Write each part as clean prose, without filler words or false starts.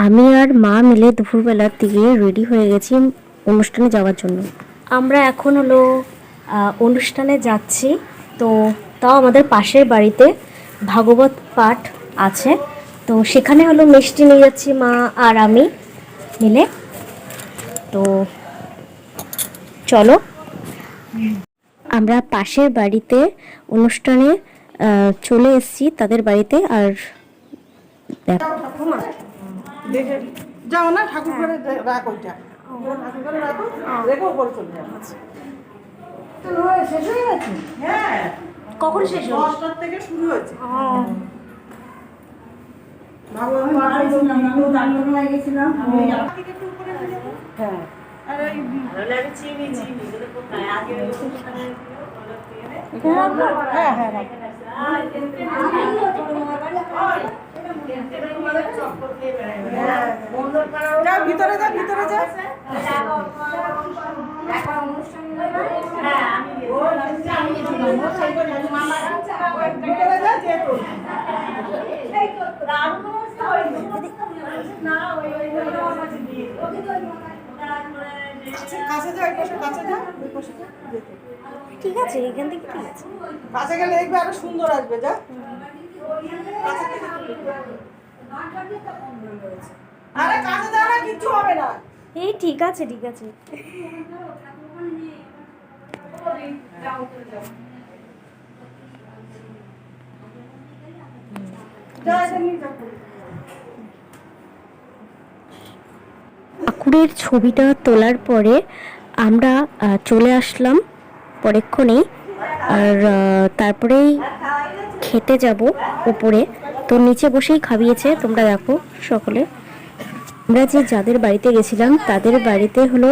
আমি আর মা মিলে দুপুরবেলার দিকে রেডি হয়ে গেছি অনুষ্ঠানে যাওয়ার জন্য। আমরা এখন হলো অনুষ্ঠানে যাচ্ছি। তো তাও আমাদের পাশের বাড়িতে ভাগবত পাঠ আছে, তো সেখানে হলো মিষ্টি নিয়ে যাচ্ছি মা আর আমি মিলে। তো চলো, আমরা পাশের বাড়িতে অনুষ্ঠানে চলে এসেছি তাদের বাড়িতে। আর যাও না, ঠাকুর ঘরে রাখ, ওইটা ঠাকুর ঘরে রাখো, রেখে উপরে চলে যাও। শেষ হয়ে গেছে? হ্যাঁ। কখন শেষ হলো? 10টার থেকে শুরু হয়েছে। হ্যাঁ, আর ওই হ্যাঁ হ্যাঁ হ্যাঁ, যাও ভিতরে, যাও ভিতরে, যাও। কাছে যাও, কাছে যাও, ঠিক আছে, এখান থেকে ঠিক আছে। কাছে গেলে দেখবে আরো সুন্দর আসবে। যা, আরে কাছে যাও না, কিচ্ছু হবে না। এই ঠিক আছে, ঠিক আছে। ঠাকুরের ছবিটা তোলার পরে আমরা চলে আসলাম পরেক্ষণেই। আর তারপরেই খেতে যাব উপরে। তো নিচে বসেই খাইয়েছে, তোমরা দেখো সকলে। আমরা যাদের বাড়িতে গেছিলাম তাদের বাড়িতে হলো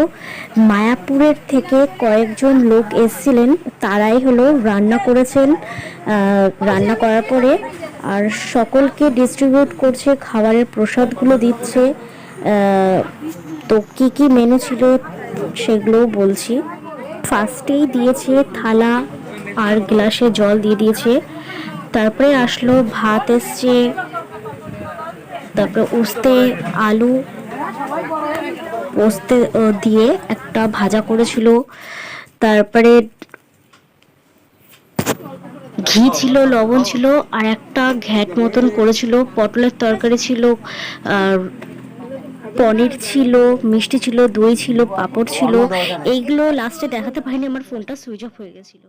মায়াপুরের থেকে কয়েকজন লোক এসেছিলেন, তারাই হলো রান্না করেছেন। রান্না করার পরে আর সকলকে ডিস্ট্রিবিউট করছে, খাবারের প্রসাদগুলো দিচ্ছে। তো কী কী মেনু ছিল সেগুলোও বলছি। ফার্স্টেই দিয়েছে থালা আর গ্লাসে জল দিয়ে দিয়েছে। তারপরে আসলো ভাত এসছে, তারপরে উস্তে আলু পোস্তে দিয়ে একটা ভাজা করেছিল। তারপরে ঘি ছিল, লবণ ছিল, আর একটা ঘ্যাট মতন করেছিল। পটলের তরকারি ছিল, আর পনির ছিল, মিষ্টি ছিল, দই ছিল, পাঁপড় ছিল। এইগুলো লাস্টে দেখাতে পারিনি, আমার ফোনটা সুইচ অফ হয়ে গেছিলো।